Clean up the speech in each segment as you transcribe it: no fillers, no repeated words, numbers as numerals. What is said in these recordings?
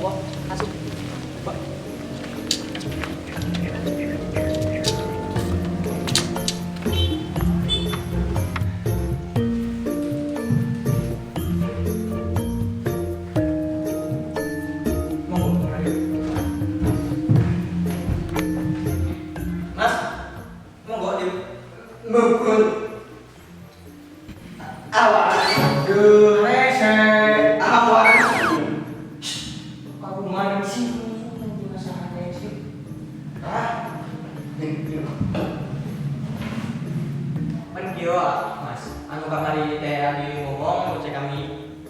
Wah, asik. Pak. Monggo, Mas, monggo di ngukun awan geresek awan. Aku mana sih? Masalahnya sih. Ah, nih. Kan kieu Mas, anu kamari teh adi ngomong cek kami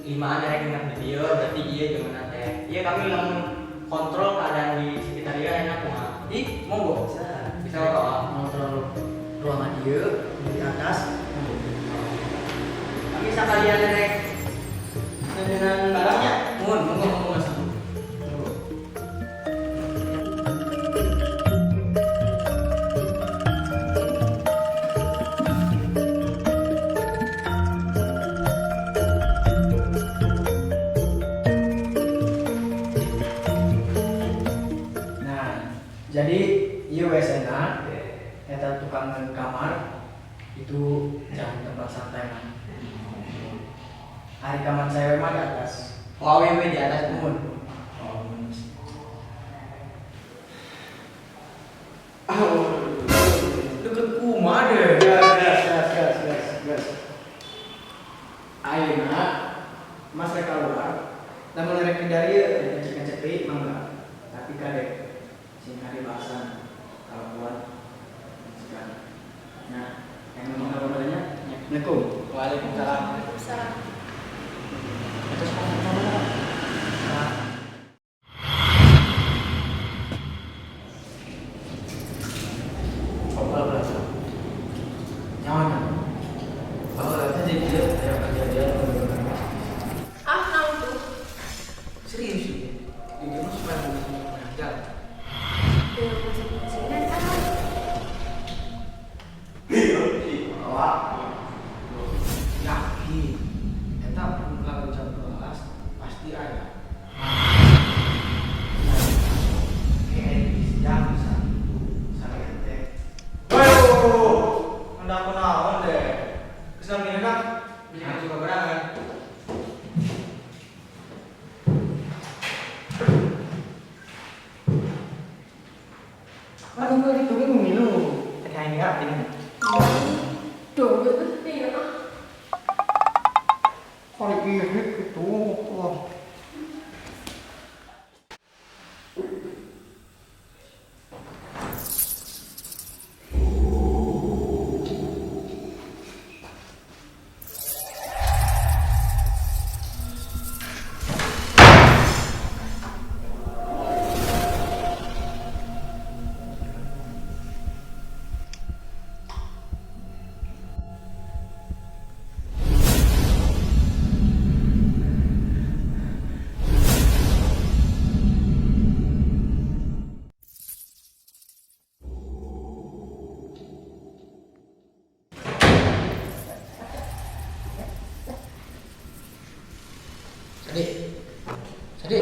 limaan dari kena video berarti iya gimana teh. Iya kami langsung kontrol keadaan di sekitar dia enak mah. Ih, monggo bisa kok kontrol ruangan dia di atas. Kami sekalian rek dengan barangnya. Monggo Mas. Monggo. Nah, jadi ieu WC-na eta tukang kamar itu jangan tempat santai mah. Hari kamar saya mah di atas. Oh, awewe di atas mun. Oh, deket kumah deh. Gas. Ayeuna Mas rek keluar. Lamun rek dari ngecek deui mangga. Tapi kadek sing kade bahasan kalau kuat sekarang. Nah, yang ngomong apa padanya? Assalamualaikum. Waalaikumsalam. Waalaikumsalam. Terus ngomong. Nyaman. Kalau tadi dia Ah, naon tuh? serius sih. Dia mah cuma mengajar. Ya, kucing-kucingan ah. Awak. Yakin. Eta kalau jam 12 pasti ada. Kayak jam sampai ente. Waduh, hendak naon deh. Kesan gini kan, bisa juga berangan. Waduh, gue itu gue minum. Kayak ini apa ini? Duh, betul ya. Kali ini gitu. Wah. Sadi.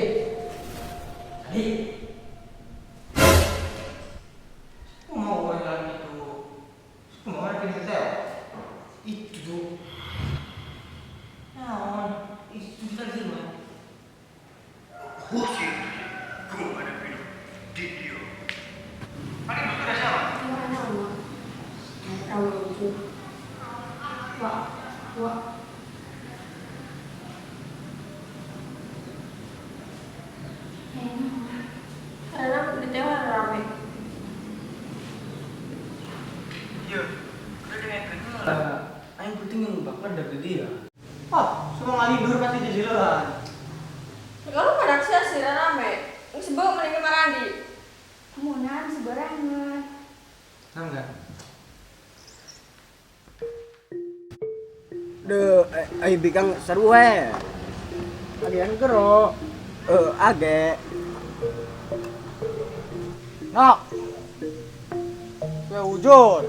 Kok mau orang itu? Kok mau orang ini hotel? Itu tuh. Naon? Itu kita di mana? José, como era filho de Deus. Para que você deixava? Ano? Tahu itu. Wah. Karena di tengah rame. Iya, udah dengan kenal. Aing penting yang bakar dari dia. Oh, semua ngalindur pasti di jalan. Kalau pada sih rame. Sebab mending marandi. Kemudian seberangan. Tahu enggak? Ay bikang seru we. Kalian gero. Age. Nok. Gue ujur.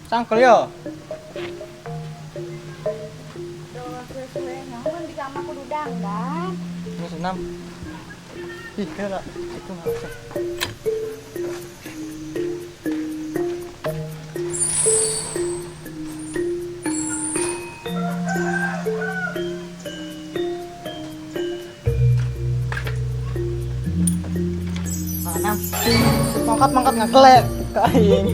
Sangkel yo. Doa sesuai nyaman di kamar kudu dangdang. Ini senam. Ih, enggak. Itu enggak usah. Mana? Mangkat nggak kelek kain.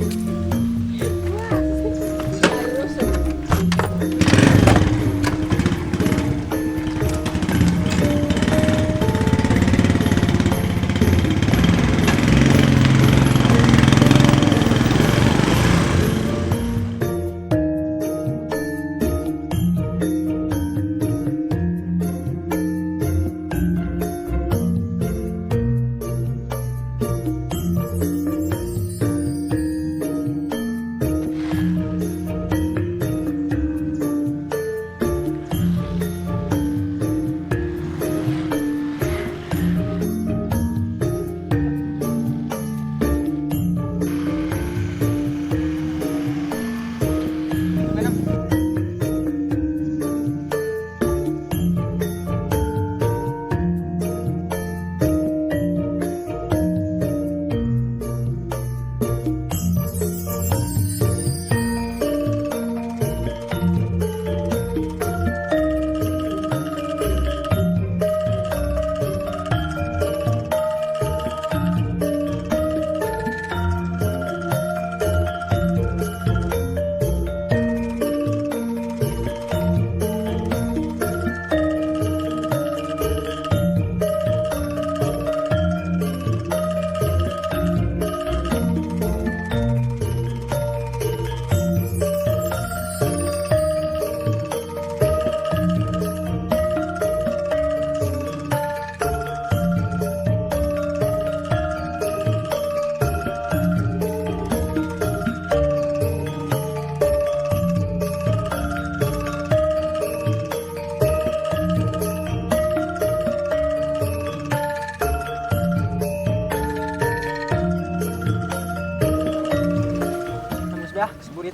Keseburit.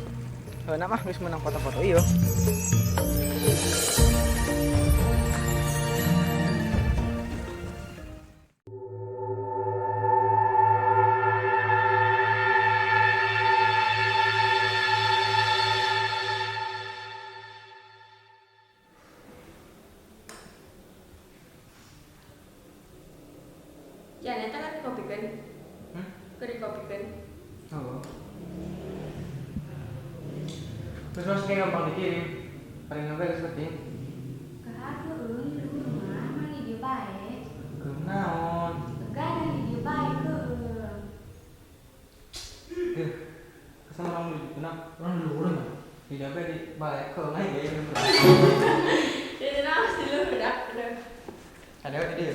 Nama wis menang foto-foto iyo. Ya, nanti kan kopi kan? Keri kopi kan? Oh. Terus mas kayak gampang dikirim. Paling nggak seperti ini. Kagak di rumah mah di baik. Kenaon. Kagak di baik Kesan orang dulu kenapa? Orang dulu urun kan? Di dapat di balik ke naik ya. Jadi harus dulu udah. Ada apa dia?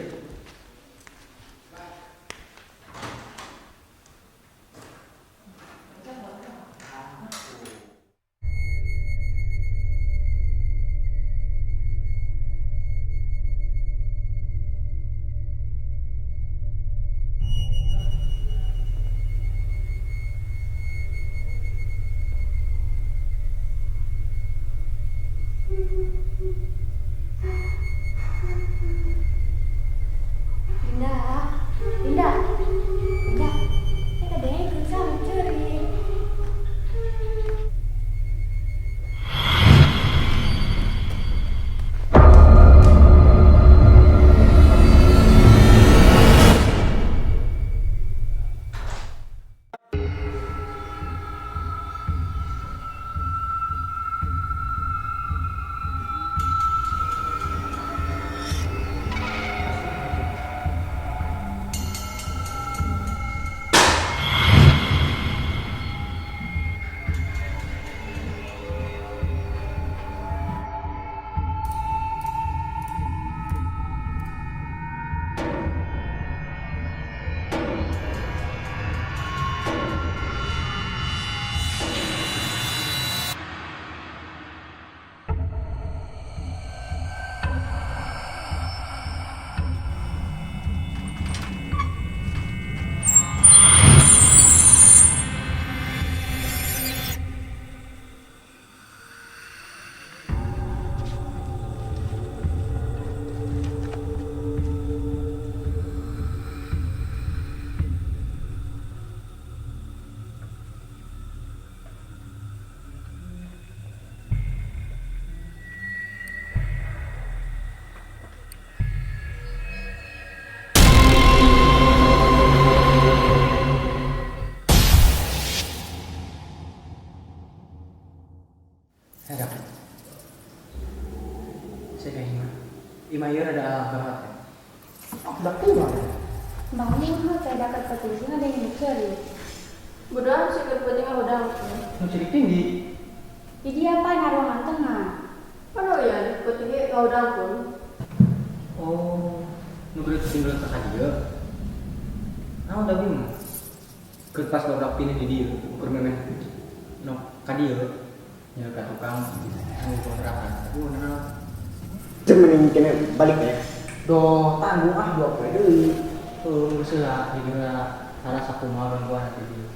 udah pulang. Bangun lu saya dapat petunjuk ada yang mencuri. Budang sih kepentingan budang. Mau cari tinggi. Jadi apa na ruangan tengah? Ano ya, kepentingan kau budang pun. Oh, nu berarti tinggal ke dia. Ah udah bingung. Kertas beberapa ini di dia, ukur memen. No, kadia. Ya ke tukang ngukur berapa? Nah. Cuman kena balik ya. Doh tanggung ah 2 poe deui. Geus lah dina salah sakumaha gangguan hati dia.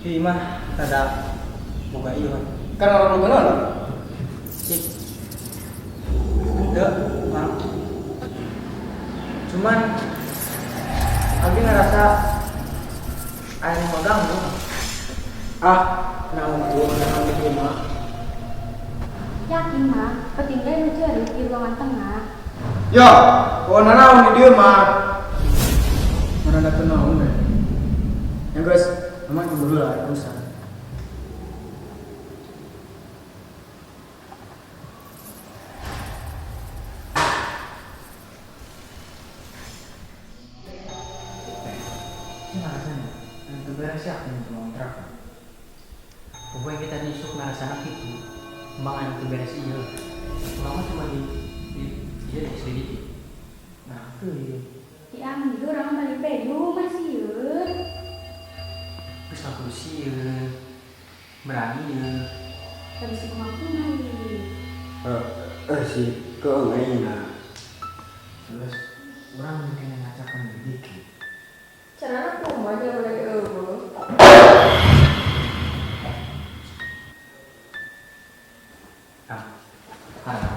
Ieu mah rada boga ieu kan. Kan orang benar. Sip. Enggak, Mang. Cuman Abi ngerasa air mengganggu. Ah, nah gua nang di rumah. Yakin mah, petinggal mencuri di ruangan tengah. Ya, kau nanaon di dia mah. Mana ada kenaon deh. Ya guys, memang dulu lah urusan. Ini rasanya, yang keberes ya aku cuma kontrak. Pokoknya kita nisuk ngarasana gitu, emang keberes iya. Lama cuma di iya deh sedikit. Nah itu iya. Diambil orang balik pedu masih yun. Terus aku sih berani ya. Habis itu aku lagi. Si kau enggak. Terus orang mungkin yang ngacakan dikit. Caranya aku mau aja mulai eueuh. Ah, karena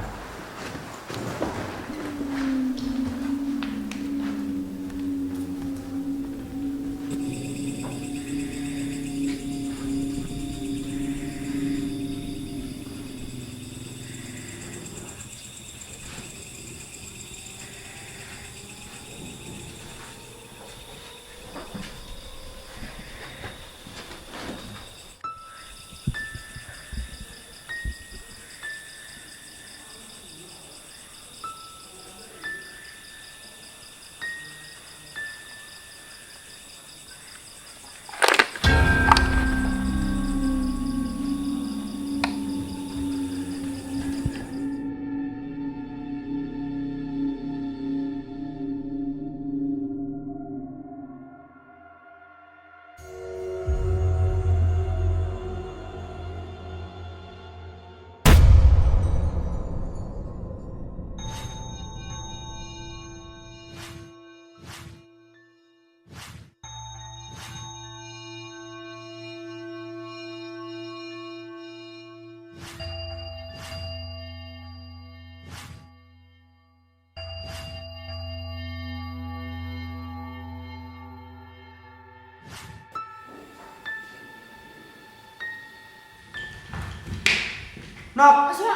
Nok, Asa.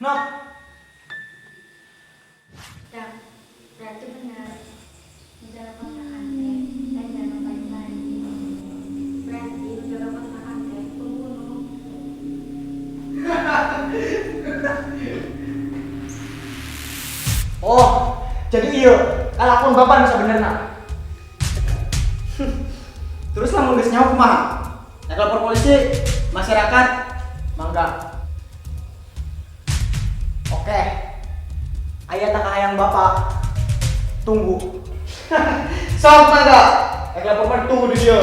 Nok. Dan berarti benar. Di dalam kontrakan teh dan dalam balik-balik. Berarti di dalam kontrakan teh pembunuh. Oh, jadi iya, kalakon bapak sebenarnya. Terus lamun geus nyawa kumaha? Nek lapor polisi, masyarakat mangga. Oke. Aya tak hayang bapak. Tunggu. Sok mangga. Nek lapor tunggu di dia.